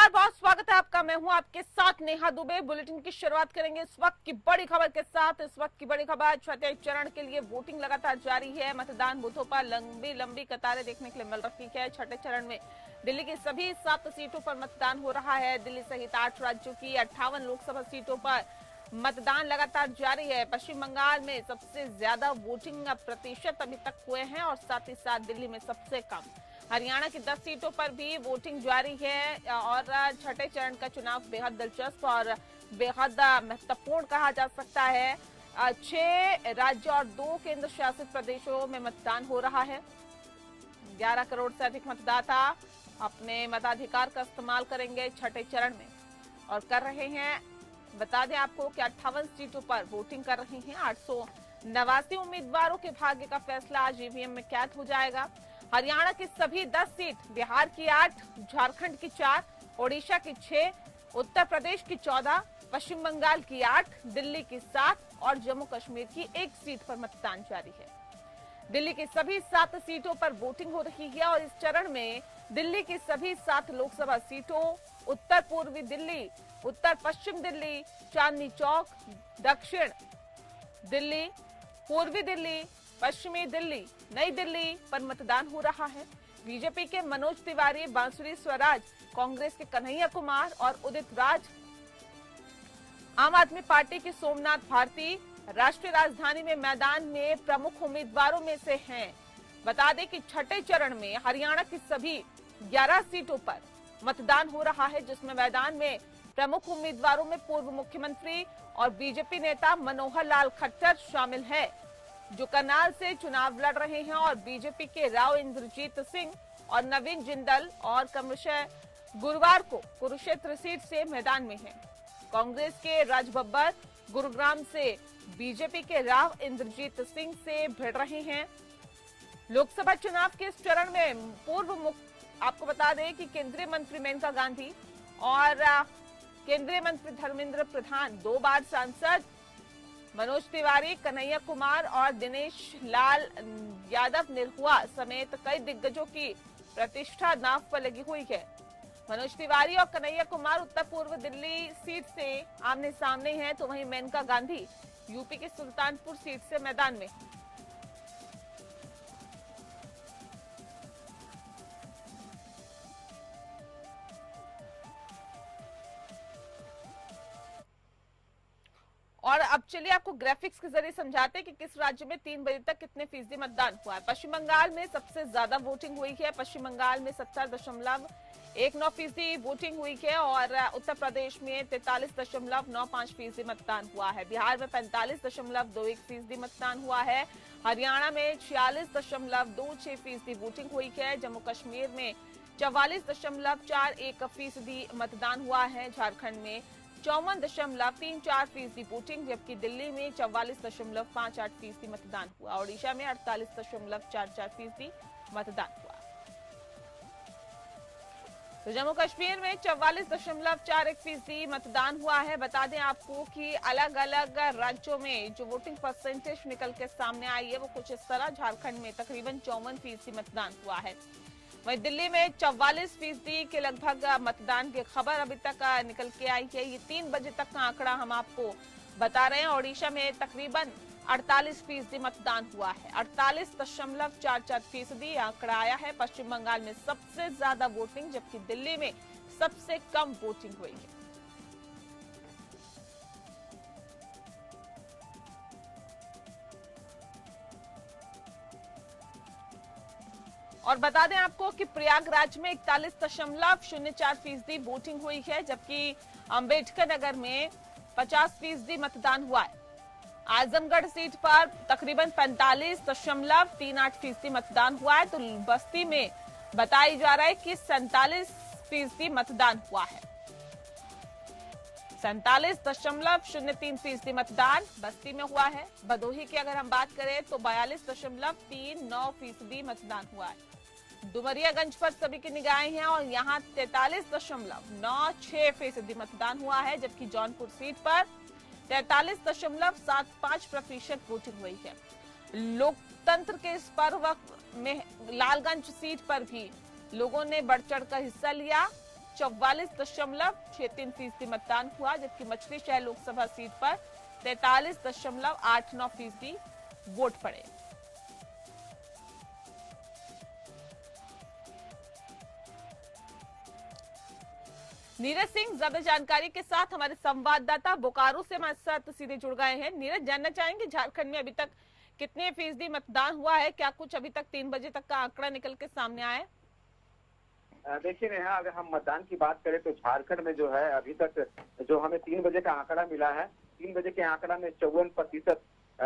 नमस्कार, बहुत स्वागत है आपका। मैं हूं आपके साथ नेहा दुबे। बुलेटिन की शुरुआत करेंगे इस वक्त की बड़ी खबर के साथ। इस वक्त की बड़ी खबर, छठे चरण के लिए वोटिंग लगातार जारी है। मतदान बूथों पर लंबी कतारें देखने के लिए मिल रही है। छठे चरण में दिल्ली की सभी 7 सीटों पर मतदान हो रहा है। दिल्ली सहित 8 राज्यों की 58 लोकसभा सीटों पर मतदान लगातार जारी है। पश्चिम बंगाल में सबसे ज्यादा वोटिंग प्रतिशत अभी तक हुए हैं और साथ ही साथ दिल्ली में सबसे कम। हरियाणा की 10 सीटों पर भी वोटिंग जारी है और छठे चरण का चुनाव बेहद दिलचस्प और बेहद महत्वपूर्ण कहा जा सकता है। 6 राज्य और 2 केंद्र शासित प्रदेशों में मतदान हो रहा है। 11 करोड़ से अधिक मतदाता अपने मताधिकार का इस्तेमाल करेंगे छठे चरण में और कर रहे हैं। बता दें आपको कि 58 सीटों पर वोटिंग कर रही हैं। 889 उम्मीदवारों के भाग्य का फैसला आज ईवीएम में कैद हो जाएगा। हरियाणा की सभी 10 सीट, बिहार की 8, झारखंड की 4, ओडिशा की 6, उत्तर प्रदेश की 14, पश्चिम बंगाल की 8, दिल्ली की 7 और जम्मू कश्मीर की 1 सीट पर मतदान जारी है। दिल्ली की सभी 7 सीटों पर वोटिंग हो रही है और इस चरण में दिल्ली की सभी 7 लोकसभा सीटों, उत्तर पूर्वी दिल्ली, उत्तर पश्चिम दिल्ली, चांदनी चौक, दक्षिण दिल्ली, पूर्वी दिल्ली, पश्चिमी दिल्ली, नई दिल्ली पर मतदान हो रहा है। बीजेपी के मनोज तिवारी, बांसुरी स्वराज, कांग्रेस के कन्हैया कुमार और उदित राज, आम आदमी पार्टी की सोमनाथ भारती राष्ट्रीय राजधानी में मैदान में प्रमुख उम्मीदवारों में से हैं। बता दें कि छठे चरण में हरियाणा की सभी 11 सीटों पर मतदान हो रहा है, जिसमें मैदान में प्रमुख उम्मीदवारों में पूर्व मुख्यमंत्री और बीजेपी नेता मनोहर लाल खट्टर शामिल है, जो करनाल से चुनाव लड़ रहे हैं, और बीजेपी के राव इंद्रजीत सिंह और नवीन जिंदल और क्रमशः गुरुवार को कुरुक्षेत्र सीट से मैदान में हैं। कांग्रेस के राज बब्बर गुरुग्राम से बीजेपी के राव इंद्रजीत सिंह से भिड़ रहे हैं। लोकसभा चुनाव के इस चरण में आपको बता दें कि केंद्रीय मंत्री मेनका गांधी और केंद्रीय मंत्री धर्मेंद्र प्रधान, 2 बार सांसद मनोज तिवारी, कन्हैया कुमार और दिनेश लाल यादव निरहुआ समेत कई दिग्गजों की प्रतिष्ठा दांव पर लगी हुई है। मनोज तिवारी और कन्हैया कुमार उत्तर पूर्व दिल्ली सीट से आमने सामने हैं, तो वहीं मेनका गांधी यूपी के सुल्तानपुर सीट से मैदान में। और अब चलिए आपको ग्राफिक्स के जरिए समझाते हैं कि किस राज्य में 3 बजे तक कितने फीसदी मतदान हुआ है। पश्चिम बंगाल में सबसे ज्यादा वोटिंग हुई है। पश्चिम बंगाल में 70.19% वोटिंग हुई है और उत्तर प्रदेश में 43.95% मतदान हुआ है। बिहार में 45.21% मतदान हुआ है। हरियाणा में 46.26% वोटिंग हुई है। जम्मू कश्मीर में 44.41% मतदान हुआ है। झारखंड में 54.34% वोटिंग, जबकि दिल्ली में 44.58% मतदान हुआ। ओडिशा में 48.44% मतदान हुआ। तो जम्मू कश्मीर में 44.41% मतदान हुआ है। बता दें आपको कि अलग अलग राज्यों में जो वोटिंग परसेंटेज निकल के सामने आई है वो कुछ इस तरह। झारखंड में तकरीबन 54% मतदान हुआ है। वहीं दिल्ली में 44% के लगभग मतदान की खबर अभी तक निकल के आई है। ये 3 बजे तक का आंकड़ा हम आपको बता रहे हैं। ओडिशा में तकरीबन 48% मतदान हुआ है। 48.44% आंकड़ा आया है। पश्चिम बंगाल में सबसे ज्यादा वोटिंग, जबकि दिल्ली में सबसे कम वोटिंग हुई है। और बता दें आपको कि प्रयागराज में 41.04% वोटिंग हुई है, जबकि अंबेडकर नगर में 50% मतदान हुआ है। आजमगढ़ सीट पर तकरीबन 45.38% मतदान हुआ है। तो बस्ती में बताई जा रहा है कि 47% मतदान हुआ है। 47.03% मतदान बस्ती में हुआ है। भदोही की अगर हम बात करें तो 42.39% मतदान हुआ है। डुमरियागंज पर सभी की निगाहें हैं और यहाँ 43.96% मतदान हुआ है, जबकि जौनपुर सीट पर 43.75% वोटिंग हुई है। लोकतंत्र के इस पर्व में लालगंज सीट पर भी लोगों ने बढ़ चढ़कर हिस्सा लिया। 44.63% मतदान हुआ, जबकि मछली शहर लोकसभा सीट पर 43.89% वोट पड़े। नीरज सिंह ज्यादा जानकारी के साथ हमारे संवाददाता बोकारो से हमारे साथ सीधे जुड़ गए हैं। नीरज, जानना चाहेंगे झारखंड में अभी तक कितने फीसदी मतदान हुआ है? क्या कुछ अभी तक 3 बजे तक का आंकड़ा निकल के सामने आया है? देखिए नेहा, अगर हम मतदान की बात करें तो झारखंड में जो है अभी तक जो हमें 3 बजे का आंकड़ा मिला है, 3 बजे के आंकड़ा में 54%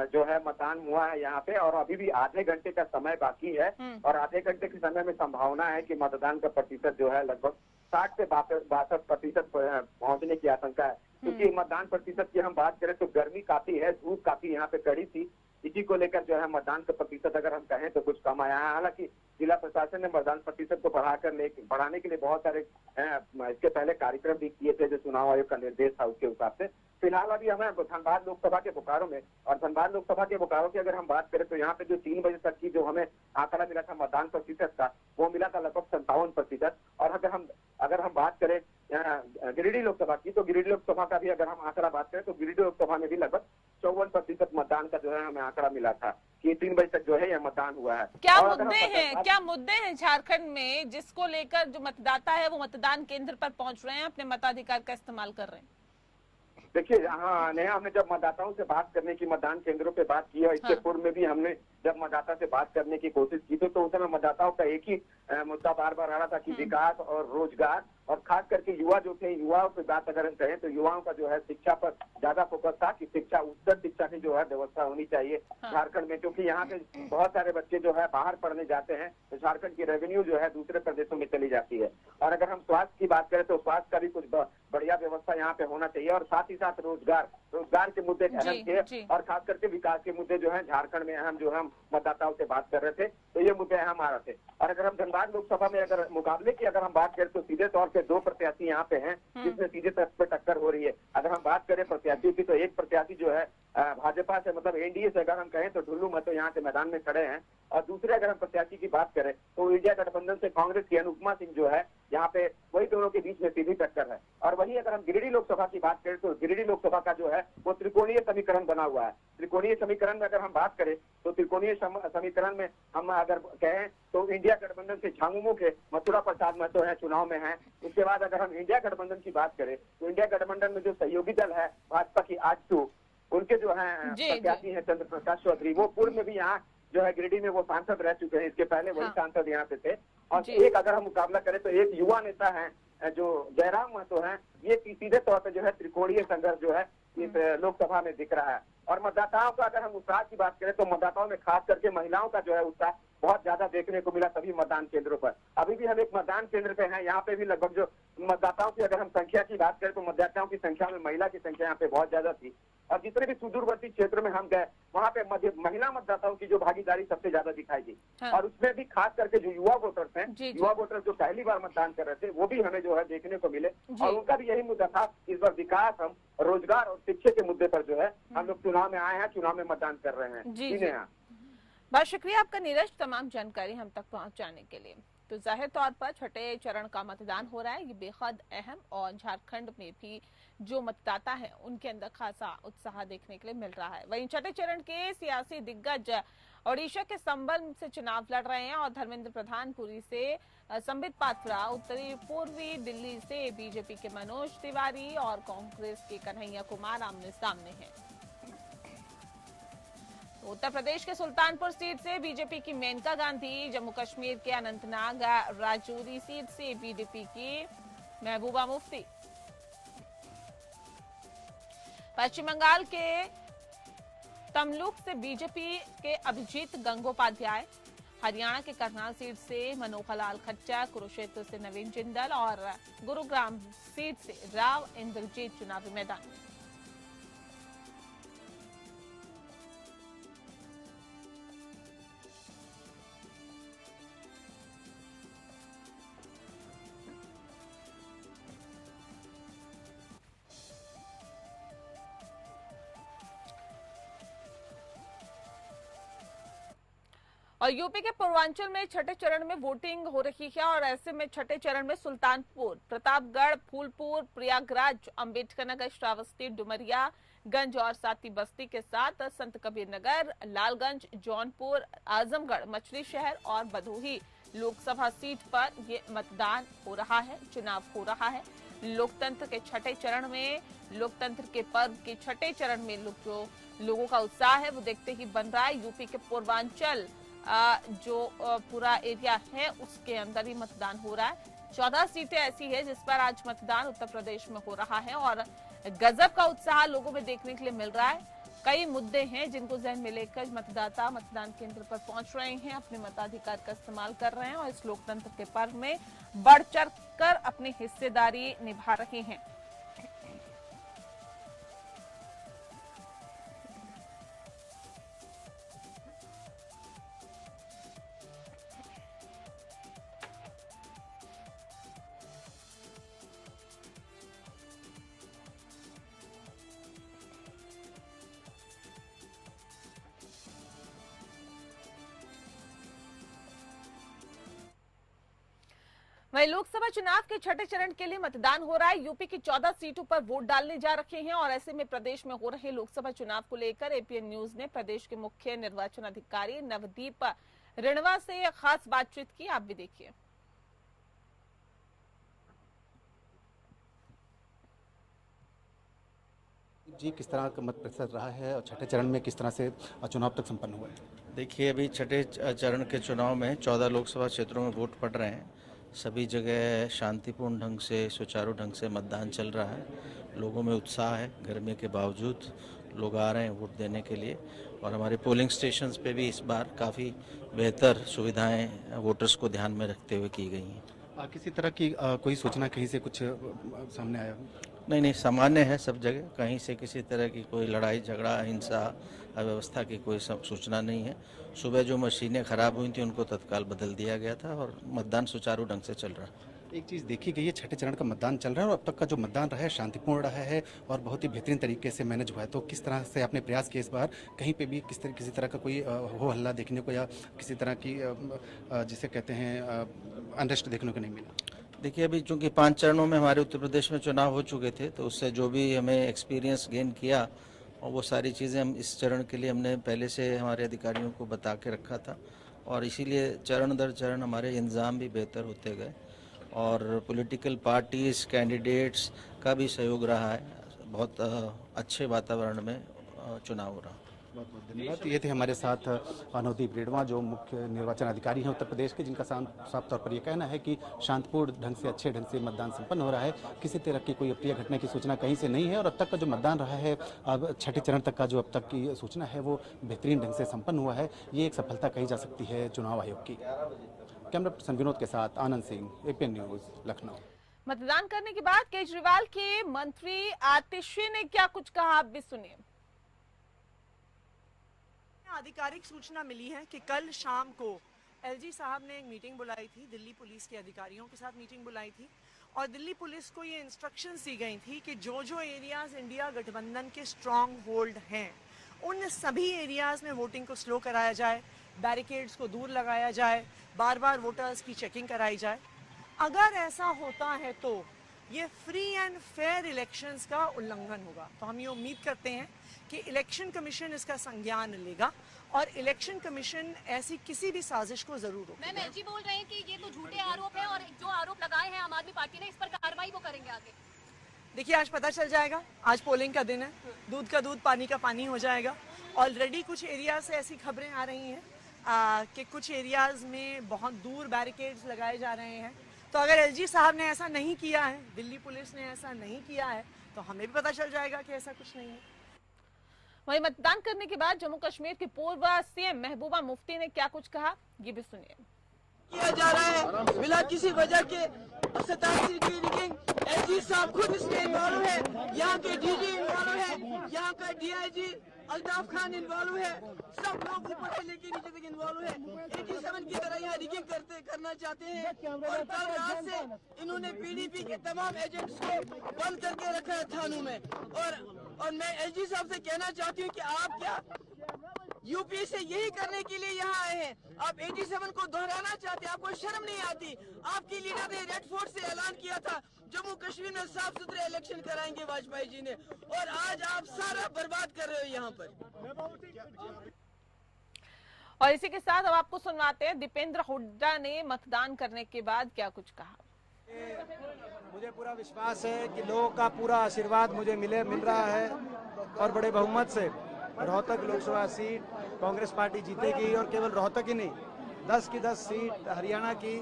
जो है मतदान हुआ है यहाँ पे, और अभी भी आधे घंटे का समय बाकी है। और आधे घंटे के समय में संभावना है कि मतदान का प्रतिशत जो है लगभग 60 से 62% पहुंचने की आशंका है। क्योंकि मतदान प्रतिशत की हम बात करें तो गर्मी काफी है, धूप काफी यहाँ पे कड़ी थी, इसी को लेकर जो है मतदान का प्रतिशत अगर हम कहें तो कुछ कम आया है। हालांकि जिला प्रशासन ने मतदान प्रतिशत को बढ़ाने के लिए बहुत सारे इसके पहले कार्यक्रम भी किए थे, जो चुनाव आयोग का निर्देश था उसके हिसाब से। फिलहाल अभी हमें धनबाद लोकसभा के बोकारो में, और धनबाद लोकसभा के बोकारो की अगर हम बात करें तो यहाँ पे जो 3 बजे तक की जो हमें आंकड़ा मिला था मतदान प्रतिशत का, वो मिला था लगभग 57%। और अगर हम बात करें गिरिडीह लोकसभा की, तो गिरिडीह लोकसभा का भी अगर हम आंकड़ा बात करें तो गिरिडीह लोकसभा में भी लगभग 54% मतदान का जो है हमें आंकड़ा मिला था कि 3 बजे तक जो है यह मतदान हुआ है। क्या मुद्दे हैं झारखंड में जिसको लेकर जो मतदाता है वो मतदान केंद्र पर पहुंच रहे हैं, अपने मताधिकार का इस्तेमाल कर रहे हैं? देखिए, हाँ नेहा, हमने जब मतदाताओं से बात करने की मतदान केंद्रों पे बात की, और इससे पूर्व में भी हमने जब मतदाता से बात करने की कोशिश की तो उस समय मतदाताओं का एक ही मुद्दा बार बार आ रहा था कि विकास और रोजगार, और खास करके युवा जो थे, युवाओं की बात अगर हम कहें तो युवाओं का जो है शिक्षा पर ज्यादा फोकस था कि शिक्षा, उच्चतर शिक्षा की जो है व्यवस्था होनी चाहिए झारखंड में। क्योंकि यहाँ पे बहुत सारे बच्चे जो है बाहर पढ़ने जाते हैं तो झारखंड की रेवेन्यू जो है दूसरे प्रदेशों में चली जाती है। और अगर हम स्वास्थ्य की बात करें तो स्वास्थ्य का भी कुछ बढ़िया व्यवस्था यहाँ पे होना चाहिए, और साथ ही साथ रोजगार के मुद्दे अहम थे, और खास करके विकास के मुद्दे जो है झारखंड में अहम, जो हम मतदाताओं से बात कर रहे थे तो ये मुद्दे अहम आ रहे थे। और अगर हम धनबाद लोकसभा में अगर मुकाबले की अगर हम बात करें तो सीधे तौर पे 2 प्रत्याशी यहाँ पे हैं जिसमें सीधे तौर पे टक्कर हो रही है। अगर हम बात करें प्रत्याशियों की तो एक प्रत्याशी जो है भाजपा से, मतलब एनडीए से अगर हम कहें तो ढुल्लू महतो यहाँ से मैदान में खड़े हैं, और दूसरे अगर हम प्रत्याशी की बात करें तो इंडिया गठबंधन से कांग्रेस की अनुपमा सिंह जो है यहाँ पे, वही दोनों के बीच में सीधी टक्कर है। और वही अगर हम गिरिडीह लोकसभा की बात करें तो गिरिडीह लोकसभा का जो है वो त्रिकोणीय समीकरण बना हुआ है। त्रिकोणीय समीकरण में अगर हम बात करें तो त्रिकोणीय समीकरण में हम अगर कहें तो इंडिया गठबंधन से झामुमो के मथुरा प्रसाद महतो है, चुनाव में है। उसके बाद अगर हम इंडिया गठबंधन की बात करें तो इंडिया गठबंधन में जो सहयोगी दल है भाजपा की आजसू, उनके जो है प्रत्याशी है चंद्र प्रकाश चौधरी, वो पूर्व में भी यहाँ जो है गिरिडीह में वो सांसद रह चुके हैं, इसके पहले वही सांसद यहाँ पे थे। और एक अगर हम मुकाबला करें तो एक युवा नेता है जो जयराम महतो है, ये सीधे तौर पे जो है त्रिकोणीय संघर्ष जो है इस लोकसभा में दिख रहा है। और मतदाताओं का अगर हम उत्साह की बात करें तो मतदाताओं में खास करके महिलाओं का जो है उत्साह बहुत ज्यादा देखने को मिला सभी मतदान केंद्रों पर। अभी भी हम एक मतदान केंद्र पे हैं, यहाँ पे भी लगभग जो मतदाताओं की अगर हम संख्या की बात करें तो मतदाताओं की संख्या में महिला की संख्या यहाँ पे बहुत ज्यादा थी। और जितने भी सुदूरवर्ती क्षेत्र में हम गए वहाँ पे महिला मतदाताओं की जो भागीदारी सबसे ज्यादा दिखाई दी। और उसमें भी खास करके जो युवा वोटर्स हैं, युवा वोटर्स जो पहली बार मतदान कर रहे थे, वो भी हमें जो है देखने को मिले, और उनका भी यही मुद्दा था इस बार विकास, हम रोजगार और शिक्षा के मुद्दे पर जो है हम लोग चुनाव में आए हैं, चुनाव में मतदान कर रहे हैं। बहुत शुक्रिया आपका नीरज, तमाम जानकारी हम तक पहुंचाने के लिए। तो जाहिर तौर पर छठे चरण का मतदान हो रहा है, ये बेहद अहम, और झारखंड में भी जो मतदाता हैं उनके अंदर खासा उत्साह देखने के लिए मिल रहा है। वहीं छठे चरण के सियासी दिग्गज ओडिशा के संबल से चुनाव लड़ रहे हैं, और धर्मेंद्र प्रधान पुरी से संबित पात्रा, उत्तरी पूर्वी दिल्ली से बीजेपी के मनोज तिवारी और कांग्रेस के कन्हैया कुमार आमने सामने हैं। उत्तर प्रदेश के सुल्तानपुर सीट से बीजेपी की मेनका गांधी, जम्मू कश्मीर के अनंतनाग राजौरी सीट से बीडीपी की महबूबा मुफ्ती, पश्चिम बंगाल के तमलुक से बीजेपी के अभिजीत गंगोपाध्याय, हरियाणा के करनाल सीट से मनोहर लाल खट्टर, कुरुक्षेत्र से नवीन जिंदल और गुरुग्राम सीट से राव इंद्रजीत चुनावी मैदान में। और यूपी के पूर्वांचल में छठे चरण में वोटिंग हो रही है और ऐसे में छठे चरण में सुल्तानपुर, प्रतापगढ़, फूलपुर, प्रयागराज, अंबेडकर नगर, श्रावस्ती, डुमरिया गंज और साथी बस्ती के साथ संत कबीर नगर, लालगंज, जौनपुर, आजमगढ़, मछली शहर और भदोही लोकसभा सीट पर ये मतदान हो रहा है, चुनाव हो रहा है। लोकतंत्र के छठे चरण में, लोकतंत्र के पर्व के छठे चरण में लोगों का उत्साह है वो देखते ही बन रहा है। यूपी के पूर्वांचल जो पूरा एरिया है उसके अंदर ही मतदान हो रहा है। 14 सीटें ऐसी है जिस पर आज मतदान उत्तर प्रदेश में हो रहा है और गजब का उत्साह लोगों में देखने के लिए मिल रहा है। कई मुद्दे हैं जिनको ध्यान में लेकर मतदाता मतदान केंद्र पर पहुंच रहे हैं, अपने मताधिकार का इस्तेमाल कर रहे हैं और इस लोकतंत्र के पर्व में बढ़ चढ़ कर अपनी हिस्सेदारी निभा रहे हैं। वहीं लोकसभा चुनाव के छठे चरण के लिए मतदान हो रहा है। यूपी की 14 सीटों पर वोट डालने जा रखे हैं और ऐसे में प्रदेश में हो रहे लोकसभा चुनाव को लेकर एपीएन न्यूज ने प्रदेश के मुख्य निर्वाचन अधिकारी नवदीप रिणवा से खास बातचीत की। आप भी देखिए। जी, किस तरह का मत प्रतिशत रहा है और छठे चरण में किस तरह से चुनाव तक संपन्न हुआ है? देखिए, अभी छठे चरण के चुनाव में 14 लोकसभा क्षेत्रों में वोट पड़ रहे हैं। सभी जगह शांतिपूर्ण ढंग से, सुचारू ढंग से मतदान चल रहा है। लोगों में उत्साह है, गर्मी के बावजूद लोग आ रहे हैं वोट देने के लिए और हमारे पोलिंग स्टेशंस पे भी इस बार काफ़ी बेहतर सुविधाएं वोटर्स को ध्यान में रखते हुए की गई हैं। किसी तरह की कोई सूचना कहीं से कुछ सामने आया? नहीं, सामान्य है सब जगह। कहीं से किसी तरह की कोई लड़ाई झगड़ा, हिंसा, अव्यवस्था की कोई सूचना नहीं है। सुबह जो मशीनें खराब हुई थी उनको तत्काल बदल दिया गया था और मतदान सुचारू ढंग से चल रहा है। एक चीज़ देखी गई है, छठे चरण का मतदान चल रहा है और अब तक का जो मतदान रहा है शांतिपूर्ण रहा है और बहुत ही बेहतरीन तरीके से मैनेज हुआ है। तो किस तरह से आपने प्रयास किया इस बार? कहीं पे भी किसी तरह का कोई हो हल्ला देखने को या किसी तरह की जिसे कहते हैं अनरेस्ट देखने को नहीं मिला? देखिए, अभी चूंकि 5 चरणों में हमारे उत्तर प्रदेश में चुनाव हो चुके थे तो उससे जो भी हमें एक्सपीरियंस गेन किया और वो सारी चीज़ें हम इस चरण के लिए हमने पहले से हमारे अधिकारियों को बता के रखा था और इसीलिए चरण दर चरण हमारे इंतजाम भी बेहतर होते गए और पॉलिटिकल पार्टीज़, कैंडिडेट्स का भी सहयोग रहा है। बहुत अच्छे वातावरण में चुनाव हो रहा है। बहुत बहुत धन्यवाद। ये थे हमारे साथ नवदीप रिणवा जो मुख्य निर्वाचन अधिकारी हैं उत्तर प्रदेश के, जिनका साफ तौर पर ये कहना है कि शांतिपूर्ण ढंग से, अच्छे ढंग से मतदान संपन्न हो रहा है। किसी तरह की कोई अप्रिय घटना की सूचना कहीं से नहीं है और अब तक का जो मतदान रहा है, अब छठे चरण तक का जो अब तक की सूचना है वो बेहतरीन ढंग से संपन्न हुआ है। ये एक सफलता कही जा सकती है चुनाव आयोग की। कैमरा पर्सन विनोद के साथ आनंद सिंह, एपीएन न्यूज, लखनऊ। मतदान करने के बाद केजरीवाल के मंत्री आतिशी ने क्या कुछ कहा, आप भी सुनिए। आधिकारिक सूचना मिली है कि कल शाम को एलजी साहब ने एक मीटिंग बुलाई थी, दिल्ली पुलिस के अधिकारियों के साथ मीटिंग बुलाई थी और दिल्ली पुलिस को ये इंस्ट्रक्शंस दी गई थी कि जो जो एरियाज इंडिया गठबंधन के स्ट्रांग होल्ड हैं उन सभी एरियाज में वोटिंग को स्लो कराया जाए, बैरिकेड्स को दूर लगाया जाए, बार बार वोटर्स की चेकिंग कराई जाए। अगर ऐसा होता है तो ये फ्री एंड फेयर इलेक्शंस का उल्लंघन होगा। तो हम ये उम्मीद करते हैं कि इलेक्शन कमीशन इसका संज्ञान लेगा और इलेक्शन कमीशन ऐसी किसी भी साजिश को जरूर रोकेगा। मैम, एलजी बोल रहे हैं कि ये तो झूठे आरोप हैं और जो आरोप लगाए हैं आम आदमी पार्टी ने, इस पर कार्रवाई वो करेंगे आगे। देखिए, आज पता चल जाएगा। आज पोलिंग का दिन है, दूध का दूध, पानी का पानी हो जाएगा। ऑलरेडी कुछ एरिया से ऐसी खबरें आ रही हैं कि कुछ एरियाज में बहुत दूर बैरिकेड्स लगाए जा रहे हैं। तो अगर एलजी साहब ने ऐसा नहीं किया है, दिल्ली पुलिस ने ऐसा नहीं किया है, तो हमें भी पता चल जाएगा कि ऐसा कुछ नहीं है। वहीं मतदान करने के बाद जम्मू कश्मीर के पूर्व सीएम महबूबा मुफ्ती ने क्या कुछ कहा, ये भी सुनिए। किया जा रहा है बिना किसी वजह के 87 की रिगिंग। एलजी साहब खुद इसमें इन्वॉल्व है, यहाँ के डीजी इन्वॉल्व है, यहाँ का डीआईजी अल्ताफ खान इन्वॉल्व है, सब लोग ऊपर से लेके नीचे तक इन्वॉल्व है। 87 की तरह यहाँ रिगिंग करना चाहते हैं और कल रात से इन्होंने पीडीपी के तमाम एजेंट्स को बंद करके रखा है थानों में। और मैं एलजी साहब से कहना चाहती हूँ कि आप क्या यूपी से यही करने के लिए यहाँ आए हैं? आप 87 को दोहराना चाहते हैं? आपको शर्म नहीं आती? आपकी लीडर ने रेड फोर्ट से ऐलान किया था जम्मू कश्मीर में साफ सुथरे इलेक्शन कराएंगे वाजपेयी जी ने, और आज आप सारा बर्बाद कर रहे हो यहाँ पर। और इसी के साथ अब आपको सुनवाते हैं दीपेंद्र हुड्डा ने मतदान करने के बाद क्या कुछ कहा। मुझे पूरा विश्वास है कि लोगों का पूरा आशीर्वाद मुझे मिल रहा है और बड़े बहुमत से रोहतक लोकसभा सीट कांग्रेस पार्टी जीतेगी। और केवल रोहतक ही नहीं, 10 की 10 सीट हरियाणा की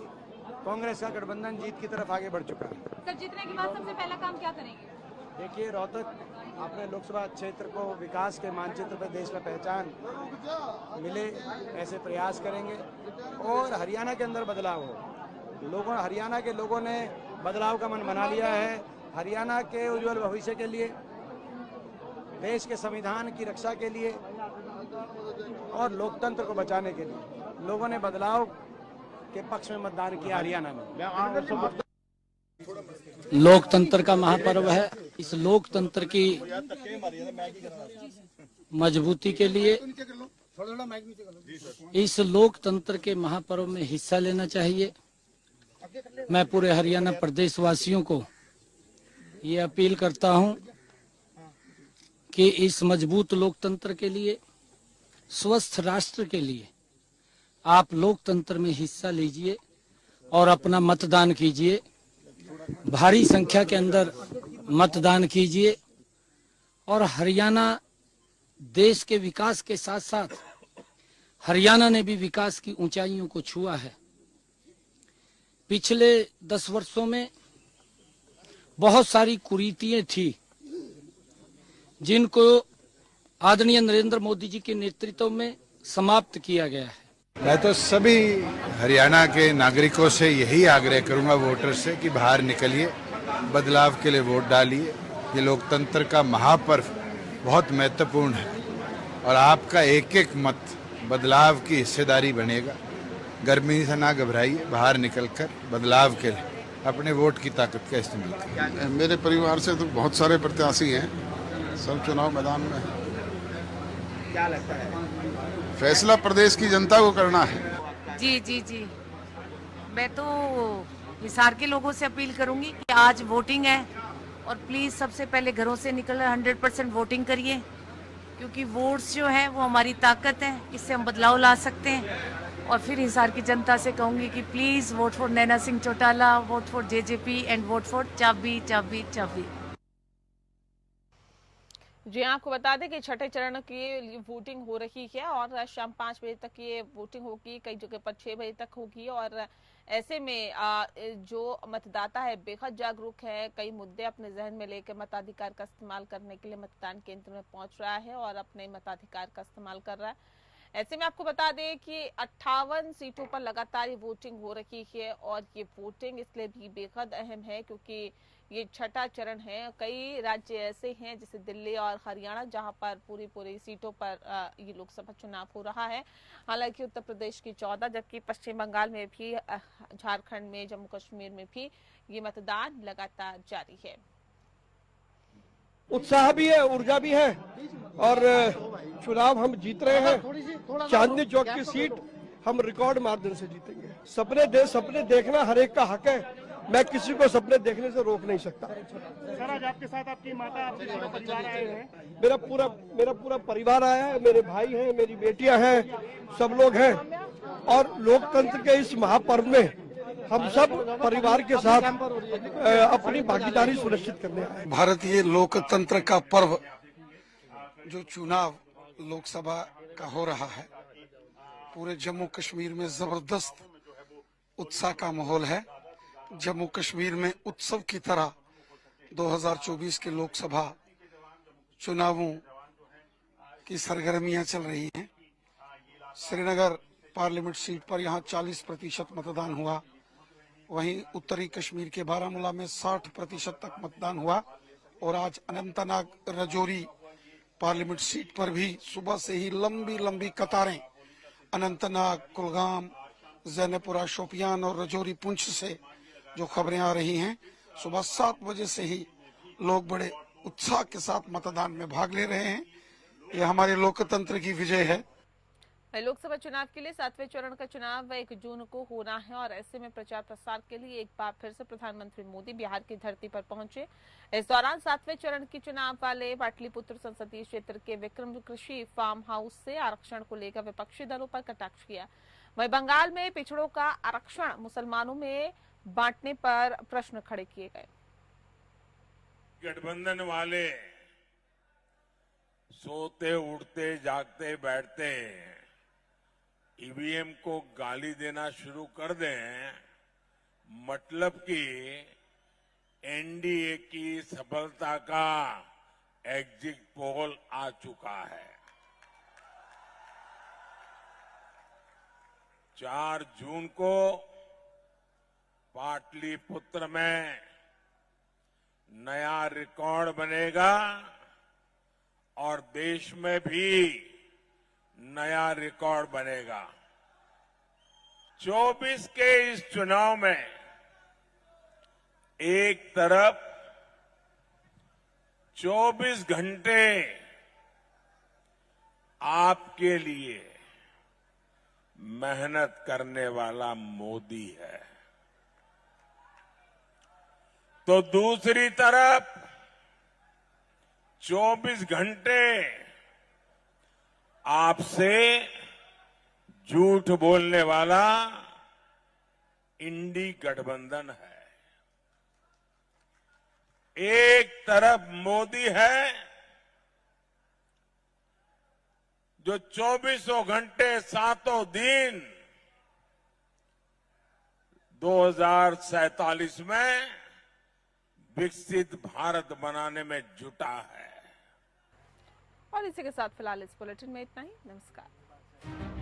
कांग्रेस का गठबंधन जीत की तरफ आगे बढ़ चुका है। सर, जीतने के बाद सबसे पहला काम क्या करेंगे? देखिए, रोहतक अपने लोकसभा क्षेत्र को विकास के मानचित्र पर देश में पहचान मिले, ऐसे प्रयास करेंगे और हरियाणा के अंदर बदलाव हो। हरियाणा के लोगों ने बदलाव का मन बना लिया है। हरियाणा के उज्जवल भविष्य के लिए, देश के संविधान की रक्षा के लिए और लोकतंत्र को बचाने के लिए लोगों ने बदलाव के पक्ष में मतदान किया हरियाणा में। लोकतंत्र का महापर्व है। इस लोकतंत्र की मजबूती के लिए इस लोकतंत्र के महापर्व में हिस्सा लेना चाहिए। मैं पूरे हरियाणा प्रदेश वासियों को ये अपील करता हूं कि इस मजबूत लोकतंत्र के लिए, स्वस्थ राष्ट्र के लिए आप लोकतंत्र में हिस्सा लीजिए और अपना मतदान कीजिए। भारी संख्या के अंदर मतदान कीजिए और हरियाणा देश के विकास के साथ साथ हरियाणा ने भी विकास की ऊंचाइयों को छुआ है। पिछले 10 वर्षों में बहुत सारी कुरीतियां थी जिनको आदरणीय नरेंद्र मोदी जी के नेतृत्व में समाप्त किया गया है। मैं तो सभी हरियाणा के नागरिकों से यही आग्रह करूंगा, वोटर से, कि बाहर निकलिए, बदलाव के लिए वोट डालिए। ये लोकतंत्र का महापर्व बहुत महत्वपूर्ण है और आपका एक एक मत बदलाव की हिस्सेदारी बनेगा। गर्मी से ना घबराइए, बाहर निकलकर बदलाव के लिए अपने वोट की ताकत का इस्तेमाल करें। मेरे परिवार से तो बहुत सारे प्रत्याशी हैं, सब चुनाव मैदान में। क्या लगता है? फैसला प्रदेश की जनता को करना है। जी जी जी, मैं तो हिसार के लोगों से अपील करूंगी कि आज वोटिंग है और प्लीज सबसे पहले घरों से निकल 100% वोटिंग करिए, क्योंकि वोट्स जो है वो हमारी ताकत है, इससे हम बदलाव ला सकते हैं। और फिर हिसार की जनता से कहूंगी कि please vote for Naina Singh Chautala, vote for JJP and vote for चाबी चाबी चाबी। जी, आपको बता दें कि छठे चरण की लिए वोटिंग हो रही है और शाम 5 बजे तक ये वोटिंग होगी, कई जगह पर 6 बजे तक होगी। और ऐसे में जो मतदाता है बेहद जागरूक है, कई मुद्दे अपने जहन में लेकर मताधिकार का इस्तेमाल करने के लिए मतदान केंद्र में पहुंच रहा है और अपने मताधिकार का इस्तेमाल कर रहा है। ऐसे में आपको बता दें कि 58 सीटों पर लगातार ये वोटिंग हो रही है और ये वोटिंग इसलिए भी बेहद अहम है क्योंकि ये छठा चरण है। कई राज्य ऐसे हैं जैसे दिल्ली और हरियाणा जहां पर पूरी सीटों पर ये लोकसभा चुनाव हो रहा है। हालांकि उत्तर प्रदेश की 14, जबकि पश्चिम बंगाल में भी, झारखंड में, जम्मू कश्मीर में भी ये मतदान लगातार जारी है। उत्साह भी है, ऊर्जा भी है और चुनाव हम जीत रहे हैं। चांदनी चौक की सीट हम रिकॉर्ड मार्जिन से जीतेंगे। सपने देखना हर एक का हक है, मैं किसी को सपने देखने से रोक नहीं सकता। सर, आज आपके साथ आपकी माता, आपके पूरा परिवार आए हैं? मेरा पूरा परिवार आया है, मेरे भाई हैं, मेरी बेटियां हैं, सब लोग हैं और लोकतंत्र के इस महापर्व में हम सब परिवार के साथ अपनी भागीदारी सुनिश्चित करने आए। भारतीय लोकतंत्र का पर्व जो चुनाव लोकसभा का हो रहा है, पूरे जम्मू कश्मीर में जबरदस्त उत्साह का माहौल है। जम्मू कश्मीर में उत्सव की तरह 2024 के लोकसभा चुनावों की सरगर्मियां चल रही हैं। श्रीनगर पार्लियामेंट सीट पर यहां 40% मतदान हुआ, वहीं उत्तरी कश्मीर के बारामूला में 60% तक मतदान हुआ और आज अनंतनाग, रजौरी पार्लियामेंट सीट पर भी सुबह से ही लंबी लंबी कतारें अनंतनाग, कुलगाम, जैनपुरा, शोपियान और रजौरी, पुंछ से जो खबरें आ रही हैं, सुबह 7 बजे से ही लोग बड़े उत्साह के साथ मतदान में भाग ले रहे हैं। ये हमारे लोकतंत्र की विजय है। लोकसभा चुनाव के लिए 7वें चरण का चुनाव 1 जून को होना है और ऐसे में प्रचार प्रसार के लिए एक बार फिर से प्रधानमंत्री मोदी बिहार की धरती पर पहुंचे। इस दौरान 7वें चरण की चुनाव वाले पाटलिपुत्र संसदीय क्षेत्र के विक्रम कृषि फार्म हाउस से आरक्षण को लेकर विपक्षी दलों पर कटाक्ष किया। वहीं बंगाल में पिछड़ों का आरक्षण मुसलमानों में बांटने पर प्रश्न खड़े किए गए। गठबंधन वाले सोते उठते जागते बैठते ईवीएम को गाली देना शुरू कर दें, मतलब कि एनडीए की सफलता का एग्जिट पोल आ चुका है। 4 जून को पाटलिपुत्र में नया रिकॉर्ड बनेगा और देश में भी नया रिकॉर्ड बनेगा। 24 के इस चुनाव में एक तरफ 24 घंटे आपके लिए मेहनत करने वाला मोदी है, तो दूसरी तरफ 24 घंटे आपसे झूठ बोलने वाला इंडी गठबंधन है। एक तरफ मोदी है जो 24 घंटे 7 दिन 2047 में विकसित भारत बनाने में जुटा है। और इसी के साथ फिलहाल इस बुलेटिन में इतना ही। नमस्कार।